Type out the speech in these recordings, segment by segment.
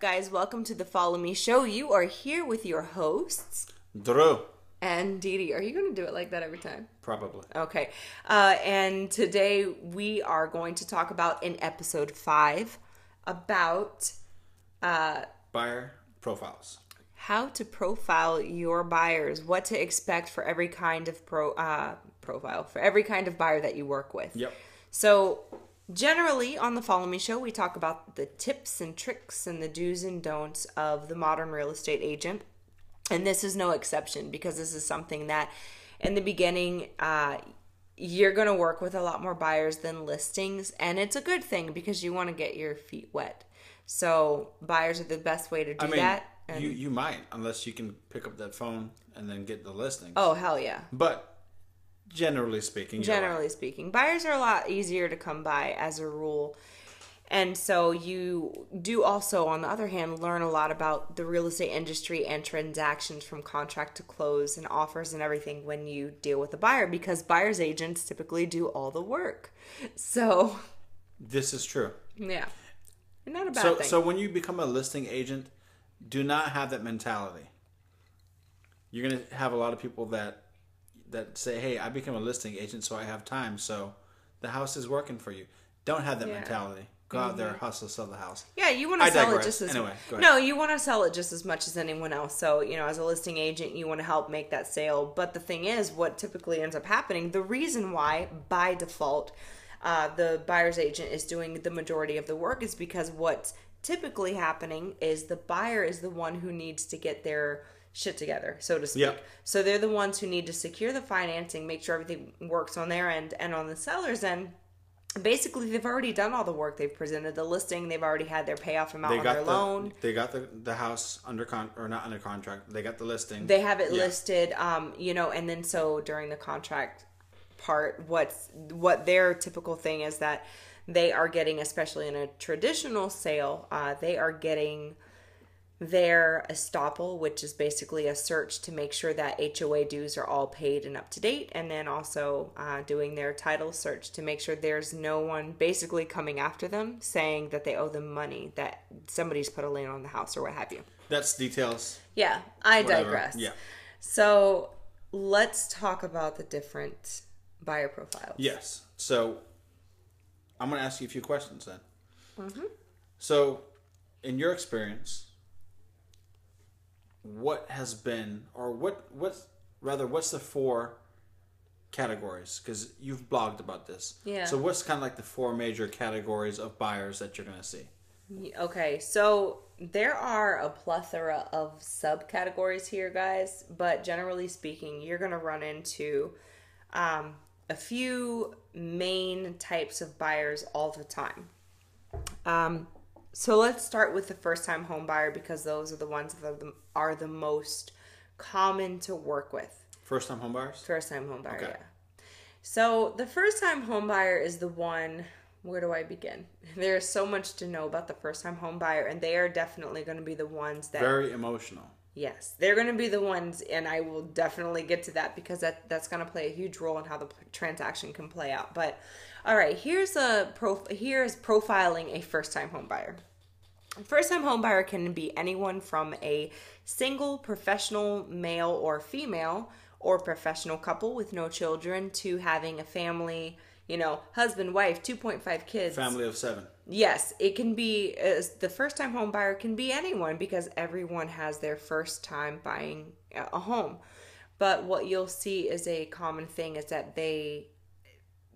guys? Welcome to the Follow Me Show. You are here with your hosts, Drew. and Dee Dee. Are you going to do it like that every time? Probably. Okay. And today we are going to talk about in episode 5 about Buyer profiles. how to profile your buyers, what to expect for every kind of profile, for every kind of buyer that you work with. Yep. So generally on the Follow Me Show, we talk about the tips and tricks and the do's and don'ts of the modern real estate agent. And this is no exception, because this is something that in the beginning, you're going to work with a lot more buyers than listings. And it's a good thing because you want to get your feet wet. So buyers are the best way to do that. And you might, unless you can pick up that phone and then get the listings. oh, hell yeah. But generally speaking, buyers are a lot easier to come by as a rule. And so you do also, on the other hand, learn a lot about the real estate industry and transactions from contract to close and offers and everything when you deal with a buyer, because buyer's agents typically do all the work. So this is true. yeah, not a bad thing. So when you become a listing agent, do not have that mentality. You're going to have a lot of people that say, hey, I became a listing agent so I have time, so the house is working for you. Don't have that mentality. Go out there, hustle, sell the house. Yeah, you want to sell it just as anyway. Go ahead. No, you want to sell it just as much as anyone else. So, as a listing agent, you want to help make that sale. But the thing is, what typically ends up happening, the reason why by default the buyer's agent is doing the majority of the work is because what's typically happening is the buyer is the one who needs to get their shit together, so to speak. Yep. So they're the ones who need to secure the financing, make sure everything works on their end, and on the seller's end, basically they've already done all the work. They've presented the listing. They've already had their payoff amount on their loan. They got the house under or not under contract. They got the listing. They have it listed, and then so during the contract part, what their typical thing is that they are getting, especially in a traditional sale, they are getting their estoppel, which is basically a search to make sure that HOA dues are all paid and up to date, and then also doing their title search to make sure there's no one basically coming after them saying that they owe them money, that somebody's put a lien on the house or what have you. That's details. Yeah, I Whatever. digress. Yeah. So let's talk about the different buyer profiles. Yes. So I'm going to ask you a few questions then. Mm-hmm. So, in your experience, what has been, or what's the 4 categories? Because you've blogged about this. Yeah. So what's kind of like the 4 major categories of buyers that you're going to see? Okay, so there are a plethora of subcategories here, guys, but generally speaking, you're going to run into a few main types of buyers all the time. So let's start with the first-time home buyer, because those are the ones that are the most common to work with. First-time home buyers? First-time home buyer, Okay. yeah. So the first-time home buyer is the one, where do I begin? There's so much to know about the first-time home buyer, and they are definitely going to be the ones that... Very emotional. Yes, they're going to be the ones, and I will definitely get to that, because that's going to play a huge role in how the transaction can play out. But all right, here's profiling a first-time home buyer. A first-time home buyer can be anyone from a single professional male or female, or professional couple with no children, to having a family, husband, wife, 2.5 kids. Family of 7. Yes, it can be, the first-time home buyer can be anyone, because everyone has their first time buying a home. But what you'll see is a common thing is that they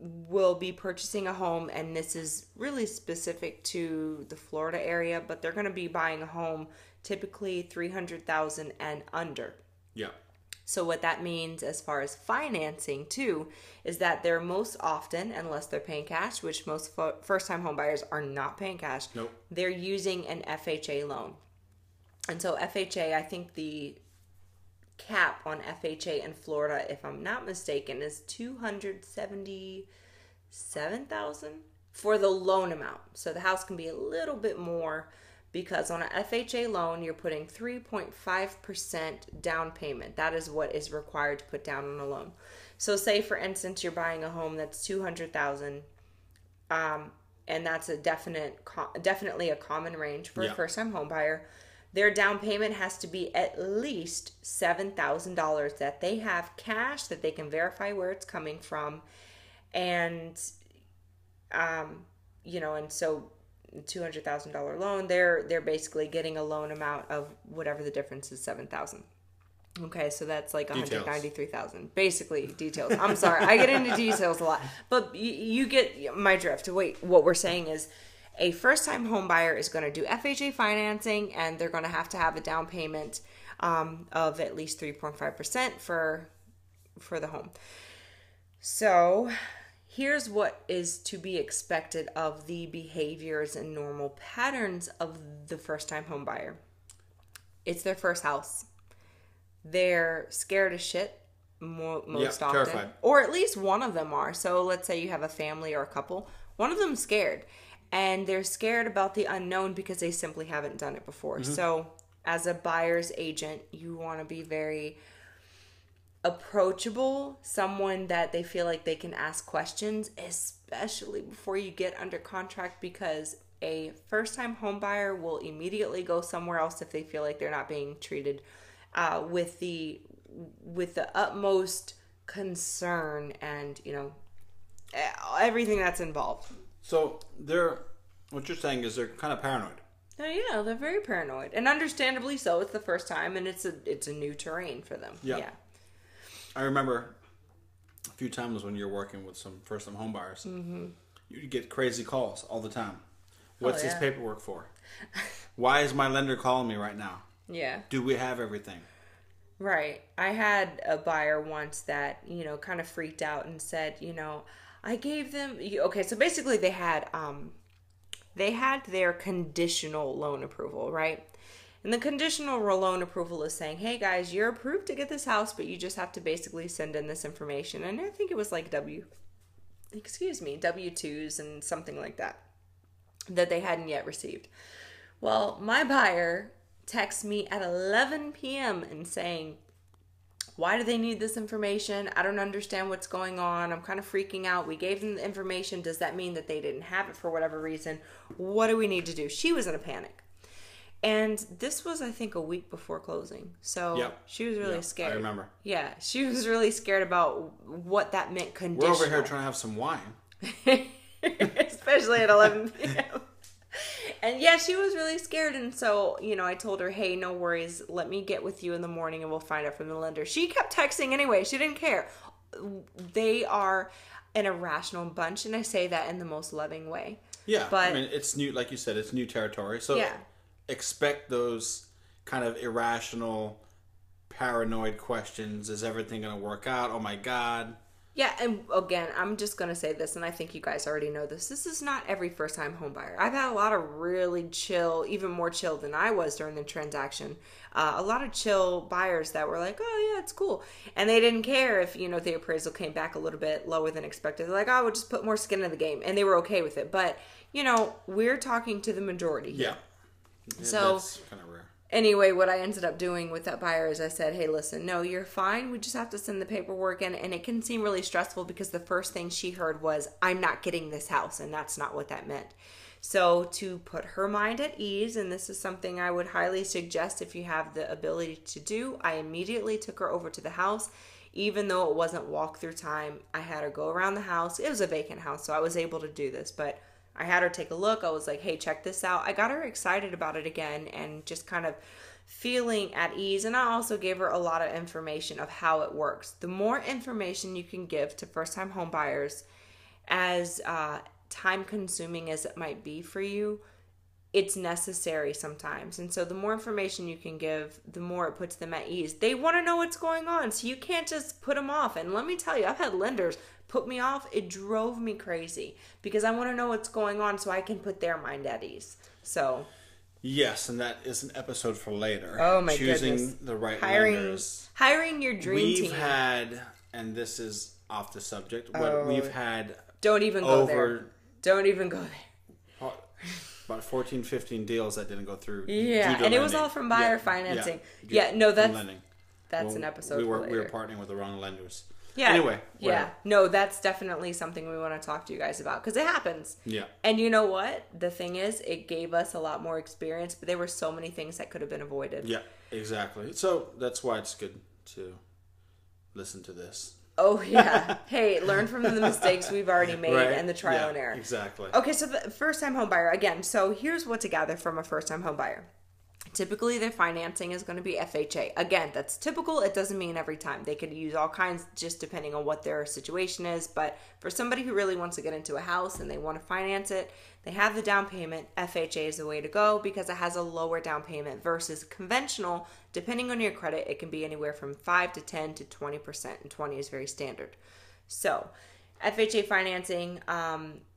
will be purchasing a home, and this is really specific to the Florida area, but they're going to be buying a home typically $300,000 and under. Yeah. So what that means as far as financing too is that they're most often, unless they're paying cash, which most first-time home buyers are not paying cash, Nope. They're using an FHA loan. And so FHA, I think the cap on FHA in Florida, if I'm not mistaken, is $277,000 for the loan amount. So the house can be a little bit more, because on an FHA loan, you're putting 3.5% down payment. That is what is required to put down on a loan. So say, for instance, you're buying a home that's $200,000, and that's a definitely a common range for Yeah. a first-time home buyer. Their down payment has to be at least $7,000 that they have cash that they can verify where it's coming from, and and so $200,000 loan, they're basically getting a loan amount of whatever the difference is, 7,000. Okay, so that's like 193,000. Basically, details. I'm sorry, I get into details a lot, but you get my drift. Wait, what we're saying is, a first-time home buyer is going to do FHA financing, and they're going to have a down payment of at least 3.5% for the home. So here's what is to be expected of the behaviors and normal patterns of the first-time home buyer. It's their first house. They're scared as shit most often. Terrified. Or at least one of them are. So let's say you have a family or a couple. One of them's scared. And they're scared about the unknown because they simply haven't done it before. Mm-hmm. So as a buyer's agent, you want to be very approachable, someone that they feel like they can ask questions, especially before you get under contract, because a first-time home buyer will immediately go somewhere else if they feel like they're not being treated with the utmost concern and everything that's involved. So what you're saying is they're kind of paranoid. Yeah, they're very paranoid, and understandably so. It's the first time, and it's a new terrain for them. Yeah. I remember a few times when you're working with some first-time home buyers, mm-hmm. you'd get crazy calls all the time. What's this paperwork for? Why is my lender calling me right now? Yeah. Do we have everything? Right. I had a buyer once that, kind of freaked out and said, I gave them... Okay, so basically they had their conditional loan approval, right? And the conditional loan approval is saying, hey guys, you're approved to get this house, but you just have to basically send in this information. And I think it was like W-2s and something like that they hadn't yet received. Well, my buyer texts me at 11 p.m. and saying, why do they need this information? I don't understand what's going on. I'm kind of freaking out. We gave them the information. Does that mean that they didn't have it for whatever reason? What do we need to do? She was in a panic. And this was, I think, a week before closing. So she was really scared. I remember. Yeah, she was really scared about what that meant conditional. We're over here trying to have some wine. Especially at 11 p.m. And yeah, she was really scared. And so, I told her, hey, no worries. Let me get with you in the morning and we'll find out from the lender. She kept texting anyway. She didn't care. They are an irrational bunch. And I say that in the most loving way. Yeah. But, it's new. Like you said, it's new territory. So expect those kind of irrational, paranoid questions. Is everything going to work out? Oh my God. Yeah, and again, I'm just going to say this, and I think you guys already know this. This is not every first-time home buyer. I've had a lot of really chill, even more chill than I was during the transaction. A lot of chill buyers that were like, oh, yeah, it's cool. And they didn't care if, the appraisal came back a little bit lower than expected. They're like, oh, we'll just put more skin in the game. And they were okay with it. But, we're talking to the majority here. Yeah. So, that's kind of rare. Anyway, what I ended up doing with that buyer is I said, hey, listen, no, you're fine. We just have to send the paperwork in. And it can seem really stressful because the first thing she heard was, I'm not getting this house. And that's not what that meant. So to put her mind at ease, and this is something I would highly suggest if you have the ability to do, I immediately took her over to the house. Even though it wasn't walkthrough time, I had her go around the house. It was a vacant house, so I was able to do this. But I had her take a look. I was like, hey, check this out. I got her excited about it again and just kind of feeling at ease. And I also gave her a lot of information of how it works. The more information you can give to first-time home buyers, as time-consuming as it might be for you, it's necessary sometimes. And so the more information you can give, the more it puts them at ease. They want to know what's going on, so you can't just put them off. And let me tell you, I've had lenders put me off. It drove me crazy because I want to know what's going on so I can put their mind at ease. So yes, and that is an episode for later. Oh my Choosing goodness. the right lenders. Hiring your dream team. We've had, and this is off the subject, but we've had don't even go there. Don't even go there. About 14, 15 deals that didn't go through. Yeah, and it was all from buyer financing. Yeah, no, that's an episode for later. We were partnering with the wrong lenders. Yeah. Anyway. Yeah. Whatever. No, that's definitely something we want to talk to you guys about because it happens. Yeah. And you know what? The thing is, it gave us a lot more experience, but there were so many things that could have been avoided. Yeah, exactly. So that's why it's good to listen to this. Oh, yeah. Hey, learn from the mistakes we've already made and the trial and error. Exactly. Okay, so the first-time home buyer, again, so here's what to gather from a first-time home buyer. Typically, their financing is going to be FHA. Again, that's typical. It doesn't mean every time. They could use all kinds just depending on what their situation is. But for somebody who really wants to get into a house and they want to finance it, they have the down payment. FHA is the way to go because it has a lower down payment versus conventional. Depending on your credit, it can be anywhere from 5 to 10 to 20%, and 20 is very standard. So, FHA financing,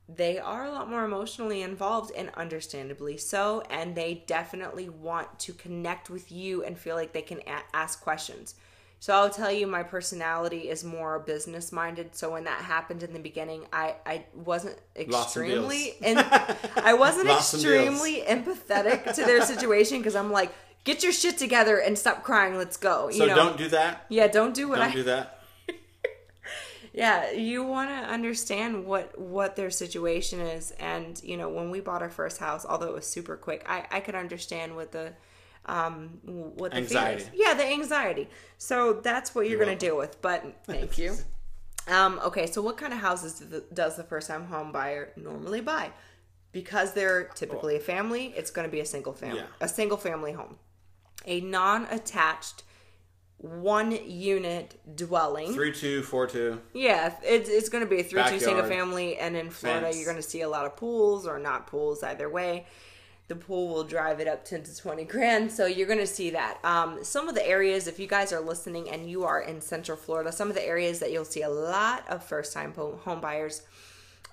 they are a lot more emotionally involved, and understandably so, and they definitely want to connect with you and feel like they can ask questions. So I'll tell you, my personality is more business minded. So when that happened in the beginning, I wasn't extremely empathetic to their situation because I'm like, get your shit together and stop crying. Let's go. So don't do that. Yeah, don't do that. Yeah, you want to understand what their situation is. And, when we bought our first house, although it was super quick, I could understand what the anxiety. Fear is. Yeah, the anxiety. So that's what you're going to deal with. But thank you. Okay, so what kind of houses does the first-time home buyer normally buy? Because they're typically a family, it's going to be a single family home. A non-attached 1-unit dwelling. 3-2, 4-2. Yeah, it's going to be a 3-2 single family, and in Florida, Fence. you're going to see a lot of pools or not pools, either way. The pool will drive it up 10 to 20 grand, so you're going to see that. Some of the areas, if you guys are listening and you are in Central Florida, some of the areas that you'll see a lot of first-time home buyers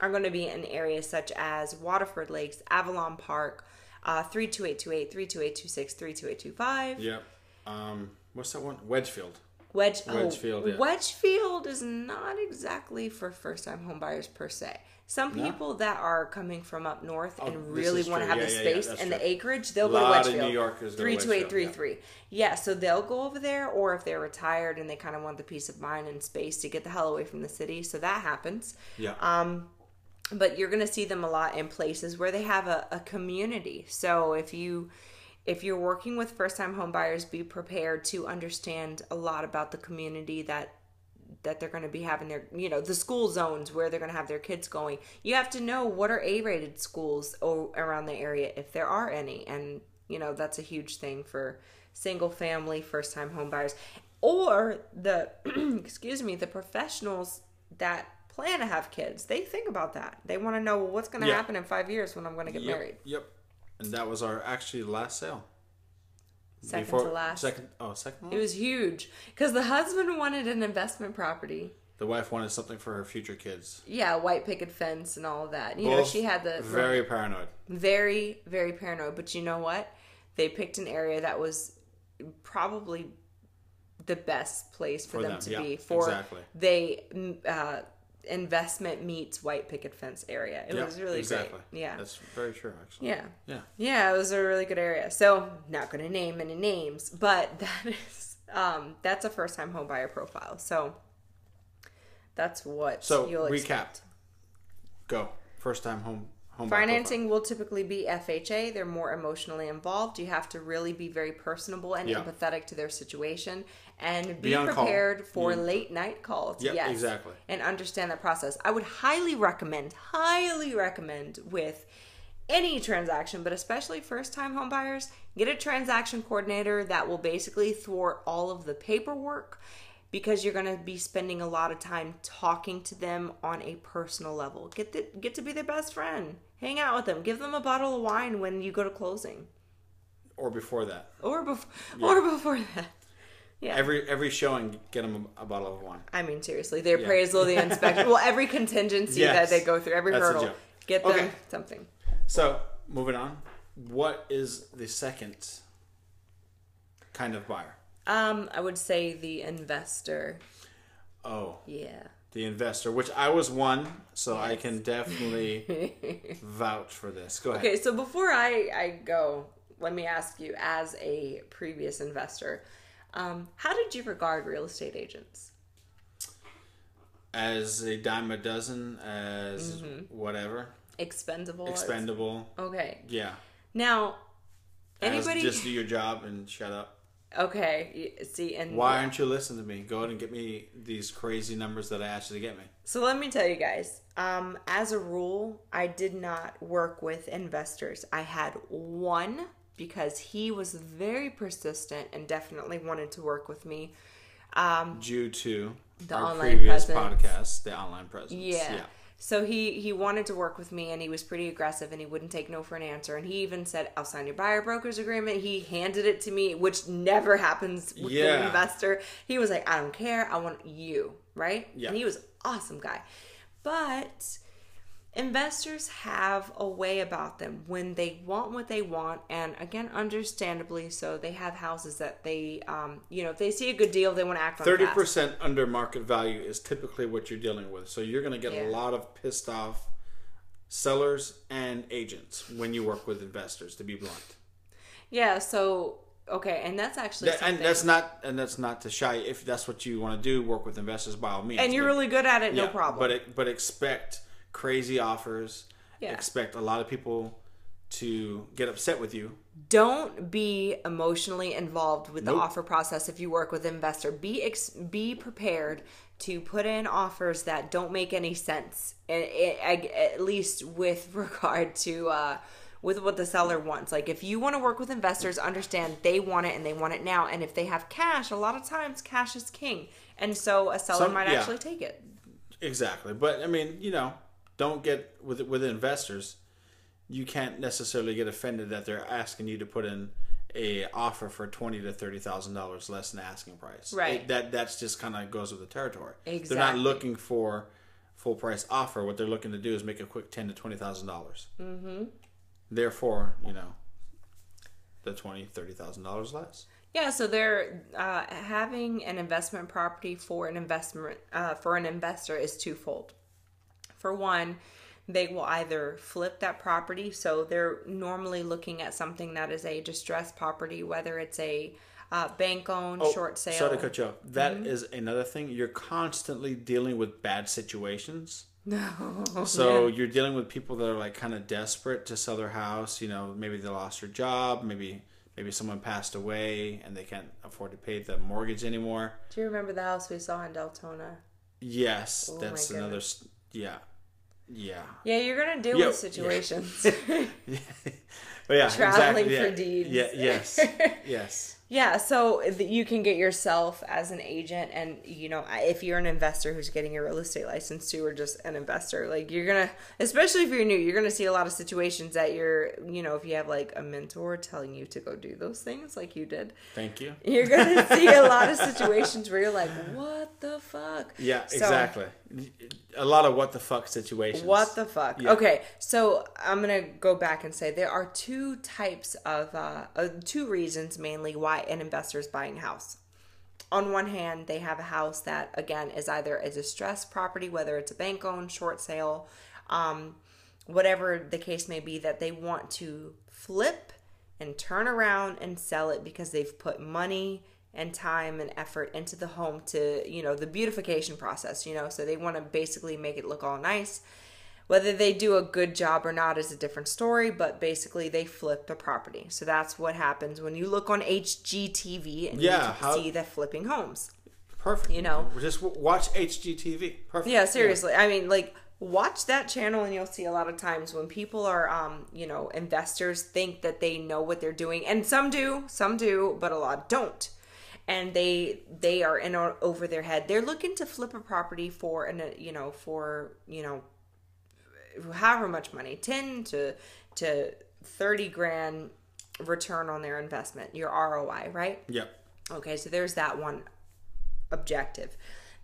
are going to be in areas such as Waterford Lakes, Avalon Park, 32828, 32826, 32825. Yep. What's that one? Wedgefield. Wedgefield, yeah. Wedgefield is not exactly for first-time home buyers per se. Some people that are coming from up north and really want to have the space and the acreage, they'll go to Wedgefield. A lot of New Yorkers go to Wedgefield. 32833. Yeah, so they'll go over there, or if they're retired and they kind of want the peace of mind and space to get the hell away from the city, so that happens. Yeah. But you're going to see them a lot in places where they have a community. So if you're working with first-time home buyers, be prepared to understand a lot about the community that they're going to be having their, the school zones where they're going to have their kids going. You have to know what are A-rated schools around the area, if there are any. And, that's a huge thing for single-family first-time home buyers. Or the, the professionals that plan to have kids. They think about that. They want to know what's going to happen in 5 years when I'm going to get married. Yep. And that was our last sale. Second to last. Second one? It was huge. Because the husband wanted an investment property. The wife wanted something for her future kids. Yeah, white picket fence and all of that. She had the... Very paranoid. Very, very paranoid. But you know what? They picked an area that was probably the best place for them to be. Investment meets white picket fence area. It was really great. Yeah. That's very true, actually. Yeah. Yeah. Yeah, it was a really good area. So, not going to name any names, but that is that's a first-time home buyer profile. So, that's what you'll expect. So, recap. Go. First-time home Financing will typically be FHA. They're more emotionally involved. You have to really be very personable and empathetic to their situation and be prepared for late night calls. Yep, yes, exactly. And understand that process. I would highly recommend with any transaction, but especially first-time home buyers, get a transaction coordinator that will basically thwart all of the paperwork, because you're going to be spending a lot of time talking to them on a personal level. Get to be their best friend. Hang out with them. Give them a bottle of wine when you go to closing. Or before that. Or before that. Yeah. Every showing, get them a bottle of wine. I mean, seriously. The appraisal, the inspection. Well, every contingency that they go through, every hurdle. Get them something. So, moving on. What is the second kind of buyer? I would say the investor. Oh. Yeah. The investor, which I was one, so I can definitely vouch for this. Go ahead. Okay, so before I go, let me ask you, as a previous investor, how did you regard real estate agents? as a dime a dozen, as whatever. Expendable. Expendable. Okay. Yeah. Now, anybody... Just do your job and shut up. Okay. See, and... Why aren't you listening to me? Go ahead and get me these crazy numbers that I asked you to get me. So let me tell you guys, as a rule, I did not work with investors. I had one because he was very persistent and definitely wanted to work with me. Due to the our online previous presence. podcast, the online presence. Yeah. So he wanted to work with me, and he was pretty aggressive, and he wouldn't take no for an answer. And he even said, "I'll sign your buyer broker's agreement." He handed it to me, which never happens with an investor. He was like, "I don't care. I want you." Right? Yeah. And he was an awesome guy. But investors have a way about them when they want what they want, and again, understandably so. They have houses that they, if they see a good deal, they want to act on. 30% under market value is typically what you're dealing with. So you're going to get a lot of pissed off sellers and agents when you work with investors. To be blunt. Yeah. So okay, and that's actually and that's not to shy. If that's what you want to do, work with investors by all means. And you're really good at it, no problem. But expect crazy offers. Yeah. Expect a lot of people to get upset with you. Don't be emotionally involved with the offer process if you work with an investor. Be prepared to put in offers that don't make any sense, at least with regard to with what the seller wants. Like, if you want to work with investors, understand they want it and they want it now. And if they have cash, a lot of times cash is king. And so a seller might actually take it. Exactly. But I mean, don't get with investors. You can't necessarily get offended that they're asking you to put in a offer for $20,000 to $30,000 less than asking price. Right. That's just kind of goes with the territory. Exactly. They're not looking for full price offer. What they're looking to do is make a quick $10,000 to $20,000. Mm-hmm. Therefore, the $20,000 $30,000 less. Yeah, so they're having an investment property for an investor is twofold. For one, they will either flip that property, so they're normally looking at something that is a distressed property, whether it's a bank-owned short sale. Sorry to cut you off. That is another thing. You're constantly dealing with bad situations. No. So you're dealing with people that are like kind of desperate to sell their house. Maybe they lost their job. Maybe someone passed away and they can't afford to pay the mortgage anymore. Do you remember the house we saw in Deltona? Yes, that's another. Yeah. Yeah. Yeah, you're gonna deal with situations. But yeah, traveling exactly. for deeds. Yeah. Yes. Yes. Yeah, so you can get yourself as an agent, and if you're an investor who's getting a real estate license too, or just an investor, like you're gonna, especially if you're new, you're gonna see a lot of situations that if you have like a mentor telling you to go do those things like you did. Thank you. You're gonna see a lot of situations where you're like, what the fuck? Yeah, exactly. A lot of what the fuck situations. What the fuck? Yeah. Okay, so I'm gonna go back and say there are two types of two reasons mainly why an investor is buying a house. On one hand, they have a house that again is either a distressed property, whether it's a bank owned, short sale, whatever the case may be, that they want to flip and turn around and sell it because they've put money and time and effort into the home to, the beautification process, so they want to basically make it look all nice. Whether they do a good job or not is a different story, but basically they flip the property. So that's what happens when you look on HGTV and you can see the flipping homes. Perfect. Just watch HGTV. Perfect. Yeah, seriously. Yeah. I mean, like, watch that channel and you'll see a lot of times when people are, investors think that they know what they're doing. And some do, but a lot don't. And they are in over their head. They're looking to flip a property for however much money, 10 to 30 grand return on their investment, your ROI, right? Yep. Okay, so there's that one objective.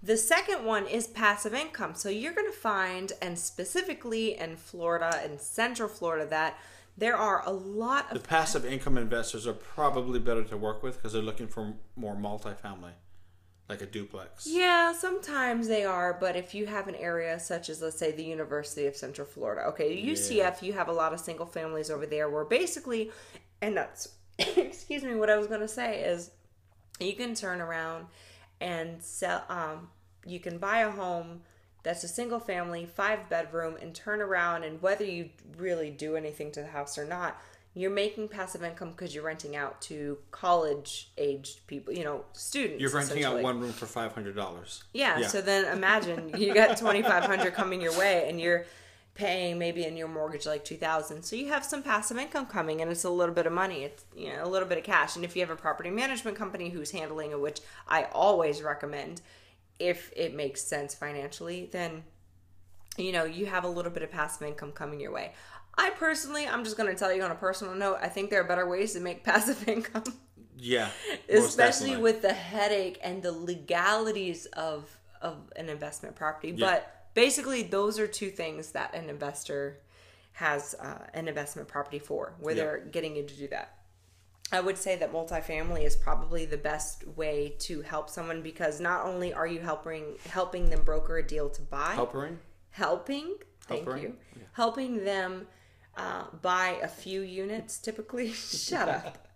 The second one is passive income. So you're going to find, and specifically in Florida and Central Florida, that there are a lot of... The passive income investors are probably better to work with because they're looking for more multifamily, like a duplex. Yeah, sometimes they are, but if you have an area such as, let's say, the University of Central Florida, okay, UCF, you have a lot of single families over there where basically, and that's, excuse me, what I was going to say is you can turn around and sell, you can buy a home, that's a single family, 5-bedroom, and turn around, and whether you really do anything to the house or not, you're making passive income because you're renting out to college-aged people, students. You're renting out one room for $500. Yeah, so then imagine you got $2,500 coming your way, and you're paying maybe in your mortgage like $2,000. So you have some passive income coming, and it's a little bit of money. It's a little bit of cash. And if you have a property management company who's handling it, which I always recommend, if it makes sense financially, then you have a little bit of passive income coming your way. I personally, I'm just going to tell you on a personal note, I think there are better ways to make passive income. Yeah. Especially with the headache and the legalities of an investment property. Yeah. But basically, those are two things that an investor has an investment property for, where they're getting you to do that. I would say that multifamily is probably the best way to help someone, because not only are you helping them broker a deal to buy. Helping them buy a few units, typically. Shut up.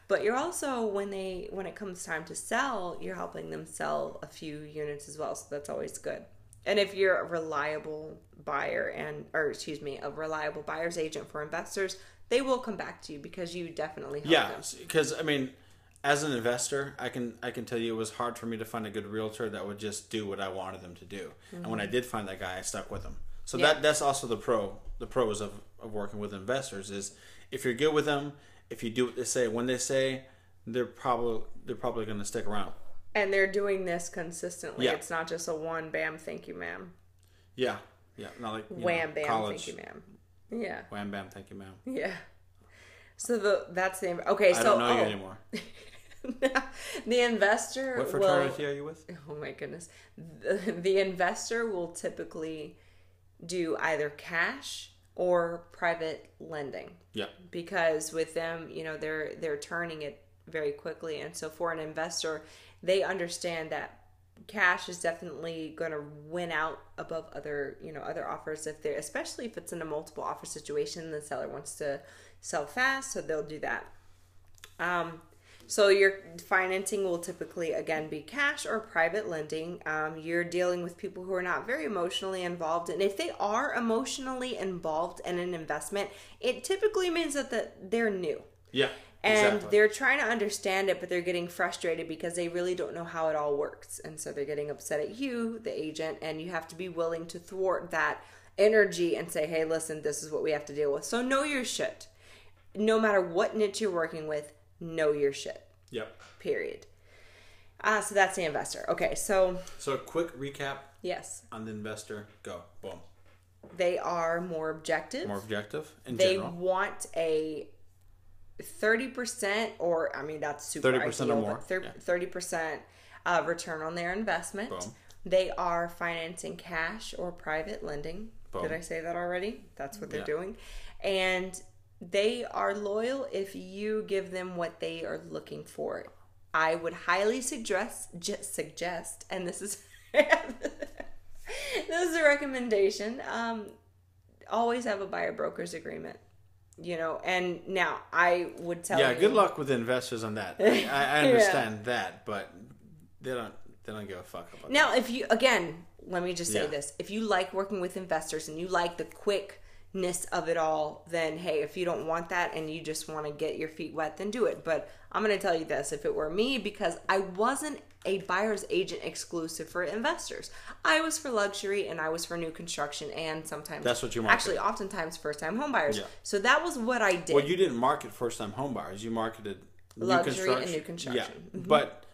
But you're also, when it comes time to sell, you're helping them sell a few units as well. So that's always good. And if you're a reliable a reliable buyer's agent for investors, they will come back to you because you definitely help them. Yeah, because as an investor, I can tell you it was hard for me to find a good realtor that would just do what I wanted them to do. Mm-hmm. And when I did find that guy, I stuck with him. So that's also the pros of working with investors is if you're good with them, if you do what they say when they say, they're probably going to stick around. And they're doing this consistently. Yeah. It's not just a one bam, thank you, ma'am. Yeah. Not like wham bam, college. thank you, ma'am. Yeah. Wham bam, thank you, ma'am. Yeah. So that's the okay. I don't know you anymore. The investor. What fraternity are you with? Oh my goodness. The investor will typically do either cash or private lending. Yeah. Because with them, they're turning it very quickly, and so for an investor, they understand that cash is definitely going to win out above other offers especially if it's in a multiple offer situation. The seller wants to sell fast, so they'll do that. So your financing will typically, again, be cash or private lending. You're dealing with people who are not very emotionally involved. And if they are emotionally involved in an investment, it typically means that they're new. Yeah, and exactly. They're trying to understand it, but they're getting frustrated because they really don't know how it all works. And so they're getting upset at you, the agent, and you have to be willing to thwart that energy and say, hey, listen, this is what we have to deal with. So know your shit. No matter what niche you're working with, know your shit. Yep. Period. So that's the investor. Okay, so a quick recap. Yes. On the investor. Go. Boom. They are more objective. In they general. They want a 30% or, that's super 30% ideal, or more. 30% return on their investment. Boom. They are financing cash or private lending. Boom. Did I say that already? That's what they're doing. And they are loyal if you give them what they are looking for. I would highly suggest, and this is this is a recommendation. Always have a buyer broker's agreement. And now I would tell you. Yeah, good luck with investors on that. I understand that, but they don't give a fuck about now, that. If you, again, let me just say this. If you like working with investors and you like the quickness of it all, then hey, if you don't want that and you just want to get your feet wet, then do it. But I'm going to tell you this, if it were me, because I wasn't a buyer's agent exclusive for investors. I was for luxury and I was for new construction, and sometimes that's what you marketed. Actually, oftentimes first-time home buyers. Yeah. So that was what I did. Well, you didn't market first-time home buyers. You marketed luxury and new construction. Yeah, but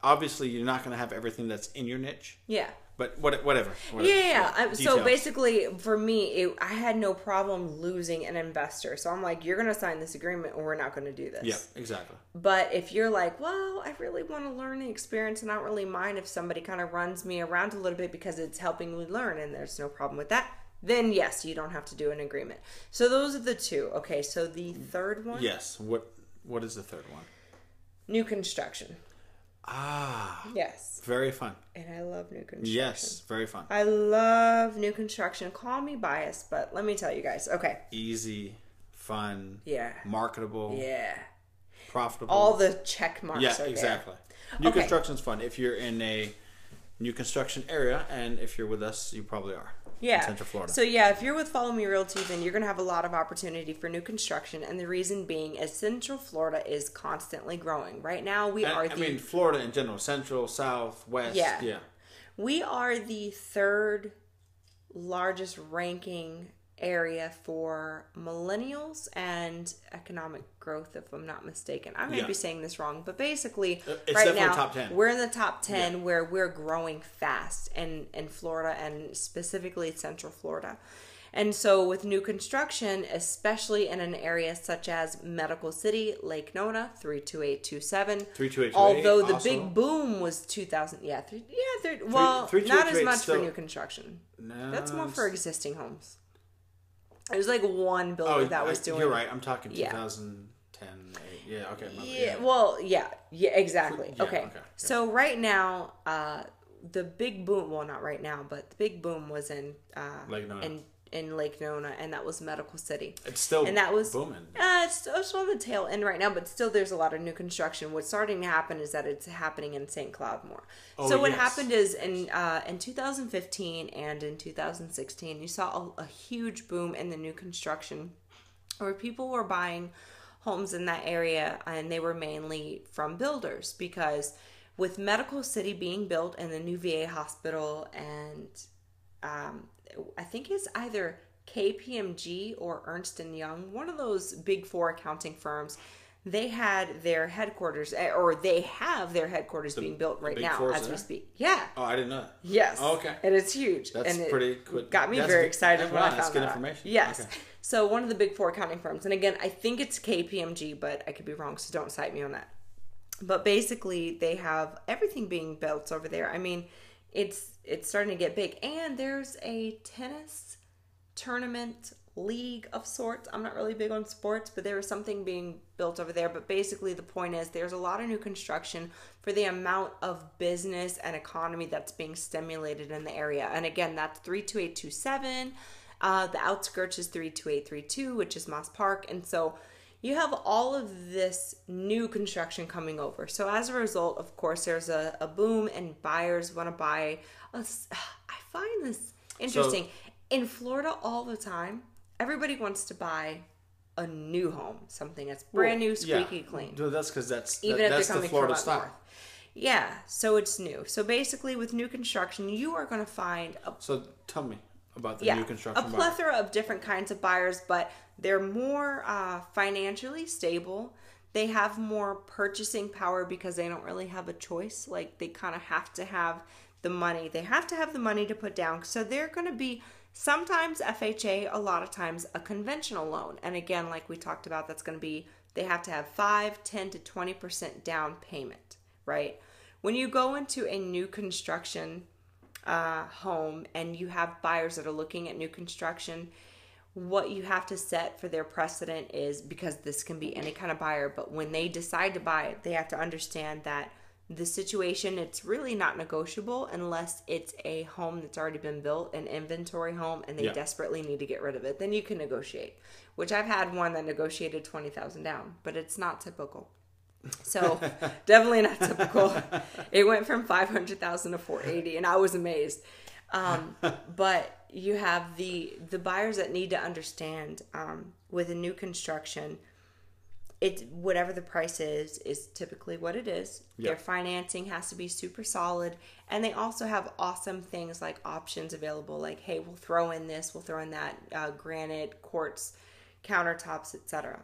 obviously you're not going to have everything that's in your niche. Yeah. But whatever. Yeah. So basically, for me, I had no problem losing an investor. So I'm like, you're going to sign this agreement or we're not going to do this. Yeah, exactly. But if you're like, well, I really want to learn the experience and I don't really mind if somebody kind of runs me around a little bit because it's helping me learn and there's no problem with that, then yes, you don't have to do an agreement. So those are the two. Okay, so the third one? Yes. What is the third one? New construction. Ah. Yes. Very fun. And I love new construction. Yes, very fun. I love new construction. Call me biased, but let me tell you guys. Okay. Easy, fun. Yeah. Marketable. Yeah. Profitable. All the check marks are exactly. there. New construction's fun. If you're in a new construction area, and if you're with us, you probably are. Yeah. In Central Florida. So yeah, if you're with Follow Me Realty, then you're going to have a lot of opportunity for new construction. And the reason being is Central Florida is constantly growing. Right now I mean, Florida in general, Central, South, West. Yeah. We are the third largest ranking area for millennials and economic growth, if I'm not mistaken. I might be saying this wrong, but basically it's right now top 10. We're in the top 10 where we're growing fast in Florida, and specifically Central Florida. And so with new construction, especially in an area such as Medical City, Lake Nona, 32827. 32828. Although the also, big boom was 2000. Yeah, not as much for new construction. No, that's more for existing homes. It was like one builder that was doing. You're right. I'm talking 2010. Yeah. Okay. Yeah. Well. Yeah. Exactly. Yeah, okay. So right now, the big boom. Well, not right now, but the big boom was in Lake Nona. In Lake Nona, and that was Medical City. It's still and that was booming. It's on the tail end right now, but still there's a lot of new construction. What's starting to happen is that it's happening in St. Cloud more. So what happened is in 2015 and in 2016, you saw a huge boom in the new construction where people were buying homes in that area, and they were mainly from builders, because with Medical City being built and the new VA hospital, and I think it's either KPMG or Ernst & Young, one of those big four accounting firms, they had their headquarters, or they have their headquarters being built right now as we speak. Yeah. Oh, I didn't know that. Yes. Oh, okay. And it's huge. That's pretty cool. Got me very excited when I found that's good that information. Yes. Okay. So one of the big four accounting firms, and again, I think it's KPMG, but I could be wrong, so don't cite me on that. But basically, they have everything being built over there. I mean, it's starting to get big, and there's a tennis tournament league of sorts. I'm not really big on sports, but there is something being built over there. But basically the point is there's a lot of new construction for the amount of business and economy that's being stimulated in the area. And again, that's 32827. The outskirts is 32832, which is Moss Park. And so you have all of this new construction coming over. So as a result, of course, there's a boom, and buyers want to buy. I find this interesting. In Florida all the time, everybody wants to buy a new home, something that's brand new, squeaky clean. No, that's because that's the Florida style. North. Yeah, so it's new. So basically, with new construction, you are going to find So tell me about the new construction. A plethora of different kinds of buyers, but they're more financially stable. They have more purchasing power because they don't really have a choice. Like, they kind of have to have the money. They have to have the money to put down. So they're going to be sometimes FHA, a lot of times a conventional loan. And again, like we talked about, that's going to be, they have to have 5, 10 to 20% down payment, right? When you go into a new construction home and you have buyers that are looking at new construction, what you have to set for their precedent is, because this can be any kind of buyer, but when they decide to buy it, they have to understand that the situation, it's really not negotiable unless it's a home that's already been built, an inventory home, and they desperately need to get rid of it. Then you can negotiate, which I've had one that negotiated $20,000 down, but it's not typical. So definitely not typical. It went from $500,000 to $480,000, and I was amazed. But you have the buyers that need to understand with a new construction, whatever the price is typically what it is. Their financing has to be super solid, and they also have awesome things like options available. Like, hey, we'll throw in this, we'll throw in that, granite, quartz, countertops, etc.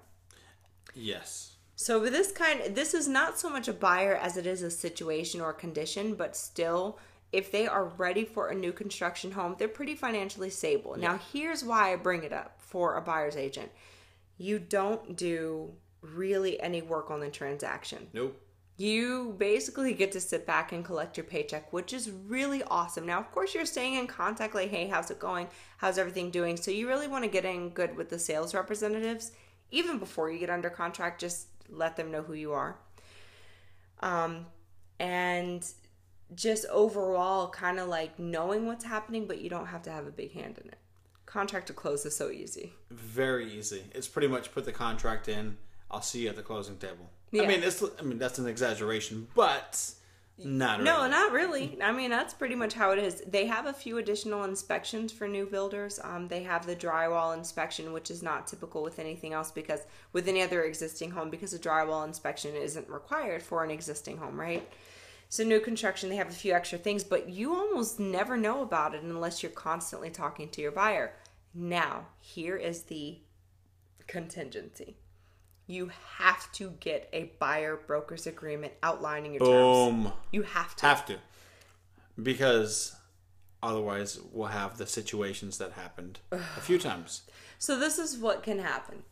Yes. So with this is not so much a buyer as it is a situation or a condition, but still, if they are ready for a new construction home, they're pretty financially stable. Yeah. Now, here's why I bring it up for a buyer's agent. You don't do really any work on the transaction. Nope. You basically get to sit back and collect your paycheck, which is really awesome. Now, of course, you're staying in contact, like, hey, how's it going? How's everything doing? So you really want to get in good with the sales representatives. Even before you get under contract, just let them know who you are. And just overall kind of like knowing what's happening, but you don't have to have a big hand in it. Contract to close is so easy. Very easy. It's pretty much put the contract in. I'll see you at the closing table. Yeah. I mean, that's an exaggeration, but Not No, really. not really. I mean, that's pretty much how it is. They have a few additional inspections for new builders. They have the drywall inspection, which is not typical with anything else because with any other existing home, because a drywall inspection isn't required for an existing home, right? So new construction, they have a few extra things, but you almost never know about it unless you're constantly talking to your buyer. Now, here is the contingency. You have to get a buyer broker's agreement outlining your terms. Boom. You have to. Have to. Because otherwise we'll have the situations that happened a few times. So this is what can happen.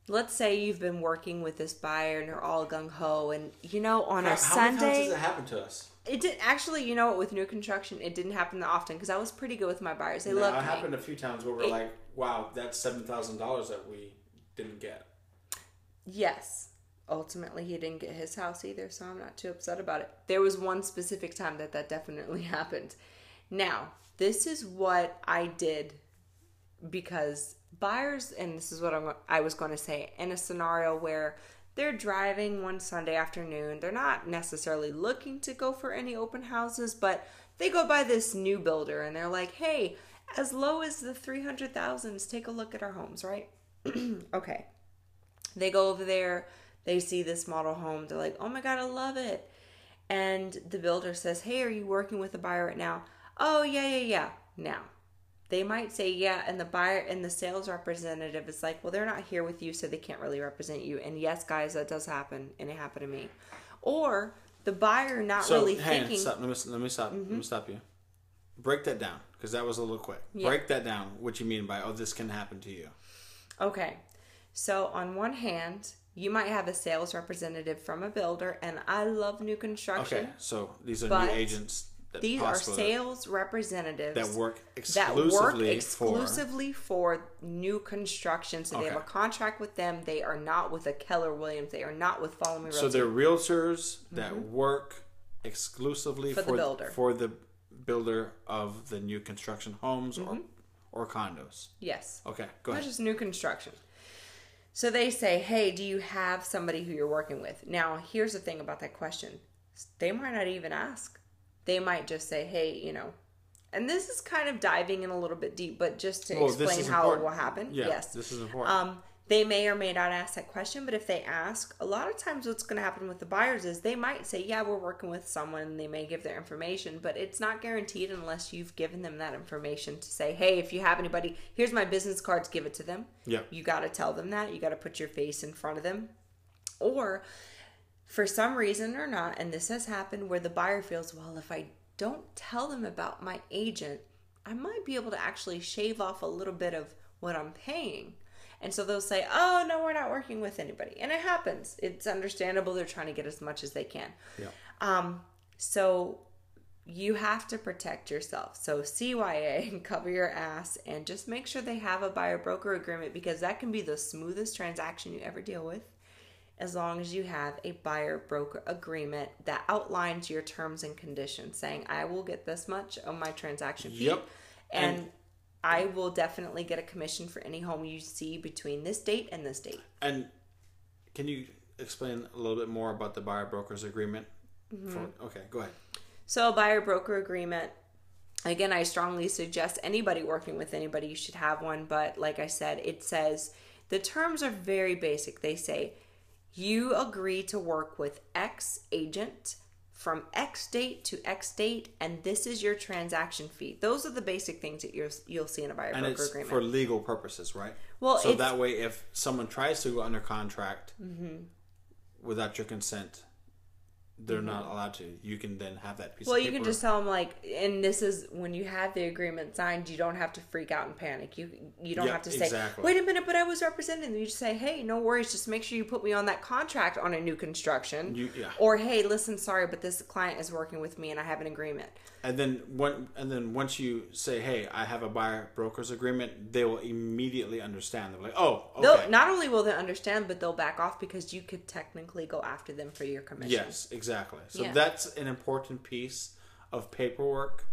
Let's say you've been working with this buyer and they're all gung-ho and, on a Sunday... How many times does it happen to us? It did actually, with new construction, it didn't happen that often because I was pretty good with my buyers. They loved me. It happened a few times where we're like, wow, that's $7,000 that we didn't get. Yes. Ultimately, he didn't get his house either, so I'm not too upset about it. There was one specific time that definitely happened. Now, this is what I did because buyers, and this is what I was going to say, in a scenario where they're driving one Sunday afternoon, they're not necessarily looking to go for any open houses, but they go by this new builder and they're like, hey, as low as the 300,000s, take a look at our homes, right? Okay. They go over there, they see this model home, they're like, oh my God, I love it. And the builder says, hey, are you working with a buyer right now? Oh, yeah. Now, they might say, yeah, and the buyer and the sales representative is like, well, they're not here with you, so they can't really represent you. And yes, guys, that does happen, and it happened to me. Or the buyer thinking... Stop. Let me stop. Let me stop you. Break that down, because that was a little quick. Yeah. Break that down, what you mean by, this can happen to you. Okay. So on one hand, you might have a sales representative from a builder, and I love new construction. Okay, so these are new agents. These are sales representatives that work exclusively for new construction. So they have a contract with them. They are not with a Keller Williams. They are not with Follow Me Realty. So they're realtors that work exclusively for the builder of the new construction homes or condos. Yes. Okay, go ahead. Not just new construction. So they say, hey, do you have somebody who you're working with? Now, here's the thing about that question. They might not even ask. They might just say, hey, and this is kind of diving in a little bit deep, but just to explain how it will happen. Yeah, yes. This is important. They may or may not ask that question, but if they ask, a lot of times what's going to happen with the buyers is they might say, yeah, we're working with someone, and they may give their information, but it's not guaranteed unless you've given them that information to say, hey, if you have anybody, here's my business cards, give it to them. Yeah. You got to tell them that. You got to put your face in front of them. Or for some reason or not, and this has happened where the buyer feels, well, if I don't tell them about my agent, I might be able to actually shave off a little bit of what I'm paying. And so they'll say, oh, no, we're not working with anybody. And it happens. It's understandable. They're trying to get as much as they can. Yeah. So you have to protect yourself. So CYA and cover your ass and just make sure they have a buyer broker agreement because that can be the smoothest transaction you ever deal with as long as you have a buyer broker agreement that outlines your terms and conditions saying, I will get this much on my transaction fee. Yep. And I will definitely get a commission for any home you see between this date and this date. And can you explain a little bit more about the buyer broker's agreement? Okay, go ahead. So a buyer broker agreement, again, I strongly suggest anybody working with anybody, you should have one. But like I said, it says the terms are very basic. They say you agree to work with X agent from X date to X date, and this is your transaction fee. Those are the basic things that you'll see in a buyer broker agreement. And it's for legal purposes, right? Well, so that way, if someone tries to go under contract without your consent, they're not allowed to. You can then have that piece of paper. Well, you can just tell them, like, and this is when you have the agreement signed, you don't have to freak out and panic. You don't have to say, wait a minute, but I was representing them. You just say, hey, no worries. Just make sure you put me on that contract on a new construction. Or, hey, listen, sorry, but this client is working with me and I have an agreement. And then once you say, hey, I have a buyer broker's agreement, they will immediately understand. They're like, oh, okay. Not only will they understand, but they'll back off because you could technically go after them for your commission. Yes, exactly. So that's an important piece of paperwork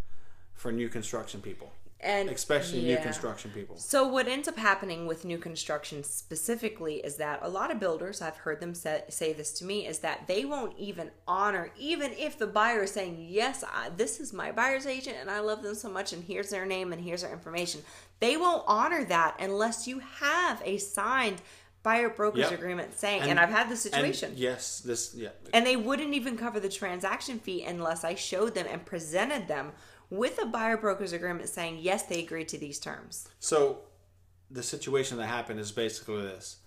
for new construction people. And especially new construction people. So what ends up happening with new construction specifically is that a lot of builders, I've heard them say this to me, is that they won't even honor, even if the buyer is saying, yes, this is my buyer's agent and I love them so much and here's their name and here's their information. They won't honor that unless you have a signed buyer broker's agreement saying, and I've had this situation. And they wouldn't even cover the transaction fee unless I showed them and presented them with a buyer broker's agreement saying, yes, they agreed to these terms. So the situation that happened is basically this.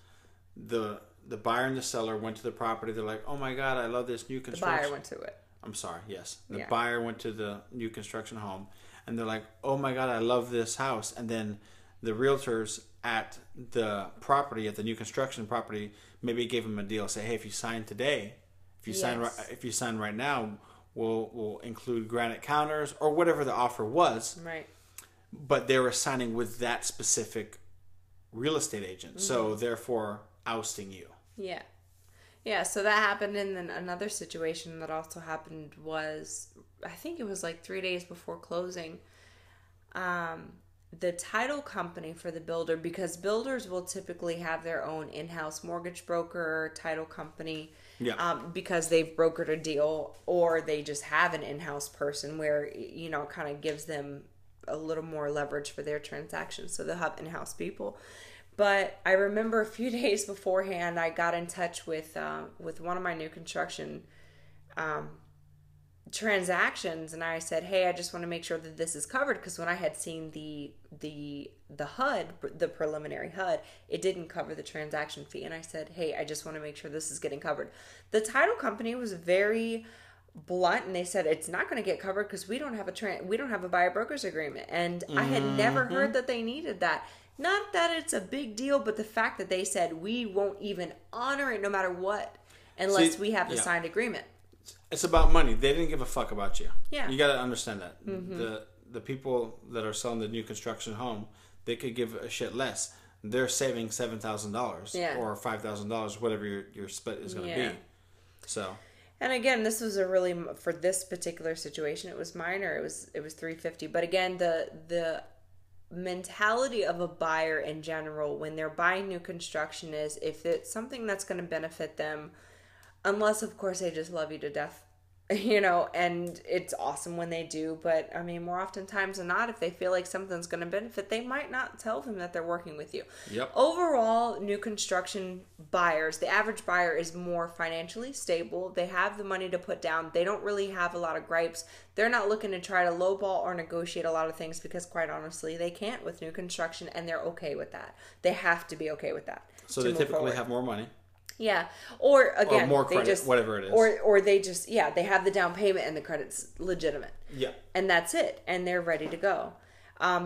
The buyer and the seller went to the property. They're like, oh my God, I love this new construction. The buyer went to it. I'm sorry, yes. The buyer went to the new construction home. And they're like, oh my God, I love this house. And then the realtors at the property, at the new construction property, maybe gave them a deal. Say, hey, if you sign today, if you sign right now, we'll include granite counters or whatever the offer was. Right. But they were signing with that specific real estate agent. Mm-hmm. So therefore ousting you. Yeah. Yeah, so that happened. And then another situation that also happened was, I think it was like 3 days before closing, the title company for the builder, because builders will typically have their own in-house mortgage broker, title company, because they've brokered a deal, or they just have an in-house person where, you know, kind of gives them a little more leverage for their transactions. So they'll have in-house people. But I remember a few days beforehand, I got in touch with one of my new construction transactions, and I said, hey, I just want to make sure that this is covered, because when I had seen the HUD, the preliminary HUD, it didn't cover the transaction fee. And I said, hey, I just want to make sure this is getting covered. The title company was very blunt, and they said it's not going to get covered because we don't have a buyer broker's agreement. And I had never heard that they needed that. Not that it's a big deal, but the fact that they said we won't even honor it no matter what unless we have the signed agreement. It's about money. They didn't give a fuck about you. Yeah. You got to understand that. Mm-hmm. The people that are selling the new construction home, they could give a shit less. They're saving $7,000 or $5,000, whatever your split is going to be. So. And again, this was for this particular situation, it was minor. It was $350. But again, the mentality of a buyer in general when they're buying new construction is, if it's something that's going to benefit them, unless of course they just love you to death, you know, and it's awesome when they do, but I mean, more oftentimes than not, if they feel like something's going to benefit, they might not tell them that they're working with you. Yep. Overall, new construction buyers, the average buyer is more financially stable. They have the money to put down. They don't really have a lot of gripes. They're not looking to try to lowball or negotiate a lot of things, because quite honestly, they can't with new construction, and they're okay with that. They have to be okay with that. So they typically have more money. Yeah. Or again, or more credit, whatever it is. Or they just, they have the down payment and the credit's legitimate. Yeah. And that's it. And they're ready to go.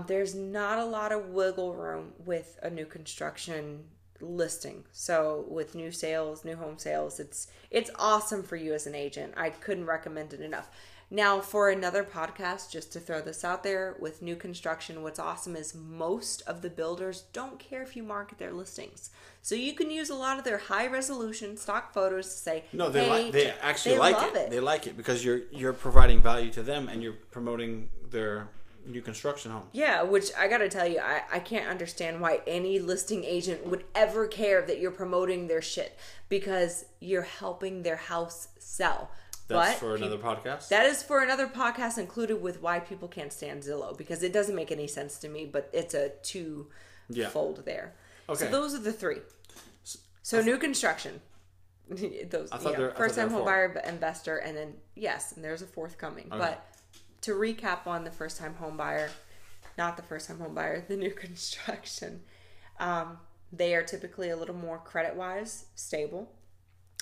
There's not a lot of wiggle room with a new construction listing. So with new home sales, it's awesome for you as an agent. I couldn't recommend it enough. Now, for another podcast, just to throw this out there, with new construction, what's awesome is most of the builders don't care if you market their listings. So you can use a lot of their high-resolution stock photos to say, no, they actually like it. They like it because you're providing value to them and you're promoting their new construction home. Yeah, which I got to tell you, I can't understand why any listing agent would ever care that you're promoting their shit, because you're helping their house sell. That's for another podcast? That is for another podcast, included with why people can't stand Zillow, because it doesn't make any sense to me, but it's a two-fold there. Okay. So those are the three. So new construction. Those first-time home buyer, investor, and then, and there's a fourth coming. Okay. But to recap on the first-time home buyer, not the first-time home buyer, the new construction, they are typically a little more credit-wise stable.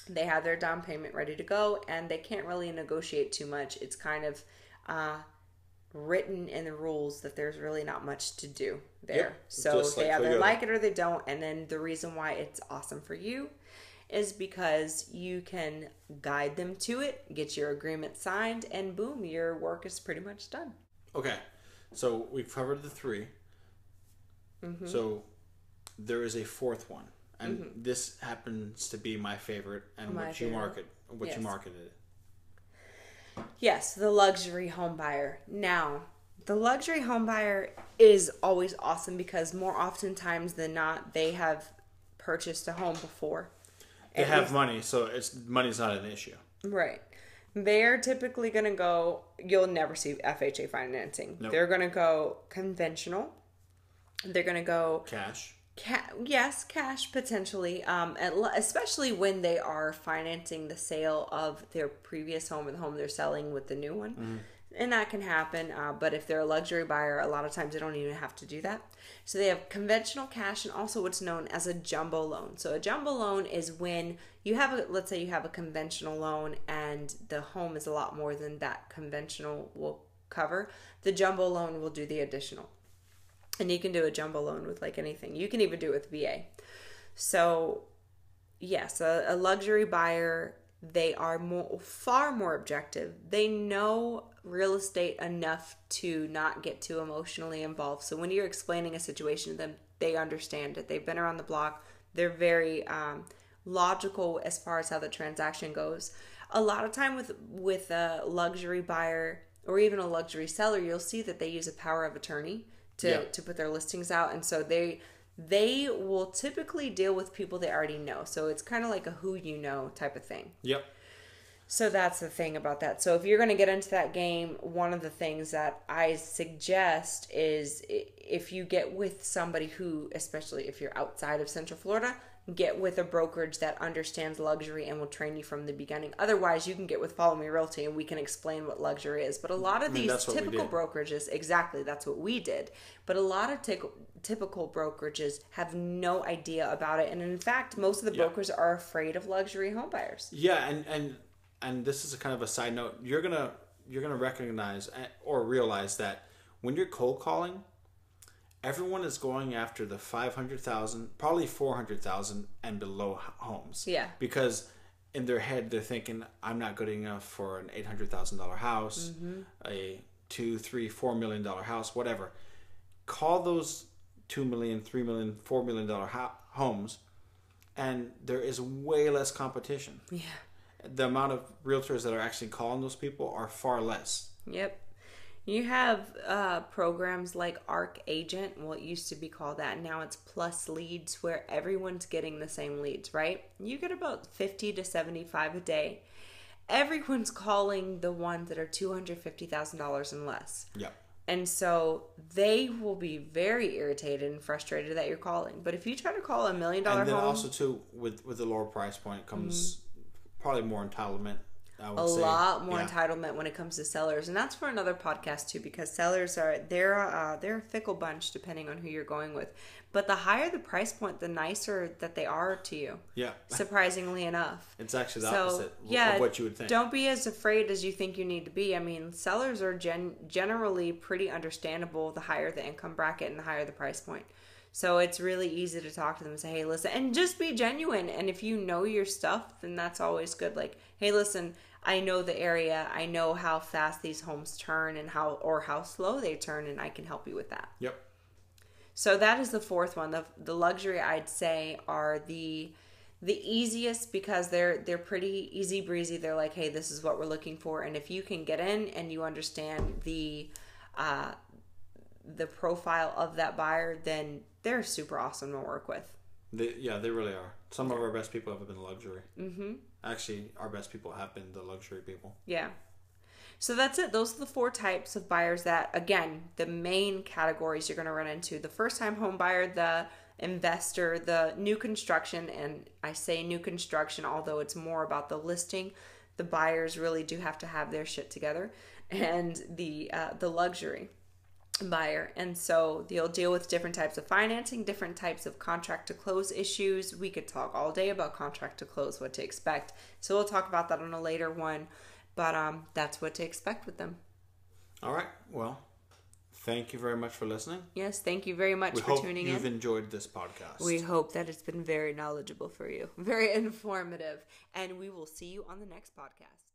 They have their down payment ready to go, and they can't really negotiate too much. It's kind of written in the rules that there's really not much to do there. Yep. So they either like it or they don't. And then the reason why it's awesome for you is because you can guide them to it, get your agreement signed, and boom, your work is pretty much done. Okay. So we've covered the three. Mm-hmm. So there is a fourth one. And this happens to be my favorite, and you marketed it. Yes, the luxury home buyer. Now, The luxury home buyer is always awesome because more oftentimes than not, they have purchased a home before. They have money, so money's not an issue. Right. They're typically going to go, you'll never see FHA financing. Nope. They're going to go conventional. They're going to go... Cash. Yes, cash potentially, especially when they are financing the sale of their previous home or the home they're selling with the new one. Mm-hmm. And that can happen, but if they're a luxury buyer, a lot of times they don't even have to do that. So they have conventional cash and also what's known as a jumbo loan. So a jumbo loan is when you have let's say you have a conventional loan and the home is a lot more than that conventional will cover. The jumbo loan will do the additional. And you can do a jumbo loan with like anything. You can even do it with VA. So, yes, a luxury buyer, they are far more objective. They know real estate enough to not get too emotionally involved. So when you're explaining a situation to them, they understand it. They've been around the block. They're very logical as far as how the transaction goes. A lot of time with a luxury buyer or even a luxury seller, you'll see that they use a power of attorney to put their listings out. And so they will typically deal with people they already know. So it's kind of like a who you know type of thing. Yep. So that's the thing about that. So if you're going to get into that game, one of the things that I suggest is if you get with somebody who, especially if you're outside of Central Florida, get with a brokerage that understands luxury and will train you from the beginning. Otherwise, you can get with Follow Me Realty and we can explain what luxury is. But a lot of these typical brokerages, exactly, that's what we did. But a lot of typical brokerages have no idea about it. And in fact, most of the brokers are afraid of luxury home buyers. Yeah, and this is a kind of a side note. You're gonna recognize or realize that when you're cold calling, everyone is going after the 500,000, probably 400,000 and below homes. Yeah. Because in their head they're thinking, I'm not good enough for an $800,000 house, a $2, $3, $4 million house, whatever. Call those $2 million, $3 million, $4 million homes, and there is way less competition. Yeah. The amount of realtors that are actually calling those people are far less. Yep. You have programs like ARC Agent. Well, it used to be called that. Now it's Plus Leads, where everyone's getting the same leads, right? You get about 50 to 75 a day. Everyone's calling the ones that are $250,000 and less. Yep. And so they will be very irritated and frustrated that you're calling. But if you try to call $1 million home... And then also, too, with the lower price point comes probably more entitlement. A lot more entitlement when it comes to sellers, and that's for another podcast too, because sellers they're a fickle bunch depending on who you're going with. But the higher the price point, the nicer that they are to you. Yeah. Surprisingly enough. It's actually the opposite of what you would think. Don't be as afraid as you think you need to be. I mean, sellers are generally pretty understandable the higher the income bracket and the higher the price point. So it's really easy to talk to them and say, hey, listen, and just be genuine. And if you know your stuff, then that's always good. Like, hey, listen, I know the area. I know how fast these homes turn and how slow they turn, and I can help you with that. Yep. So that is the fourth one. The luxury, I'd say, are the easiest because they're pretty easy breezy. They're like, hey, this is what we're looking for. And if you can get in and you understand the profile of that buyer, then they're super awesome to work with. They really are. Some of our best people have been luxury. Mm-hmm. Actually, our best people have been the luxury people. Yeah. So that's it. Those are the 4 types of buyers that, again, the main categories you're going to run into. The first-time home buyer, the investor, the new construction, and I say new construction, although it's more about the listing. The buyers really do have to have their shit together. And the luxury buyer. And so you'll deal with different types of financing, different types of contract to close issues. We could talk all day about contract to close, what to expect. So we'll talk about that on a later one. But that's what to expect with them. All right. Well, thank you very much for listening. Yes, thank you very much for tuning in. We hope you've enjoyed this podcast. We hope that it's been very knowledgeable for you, very informative. And we will see you on the next podcast.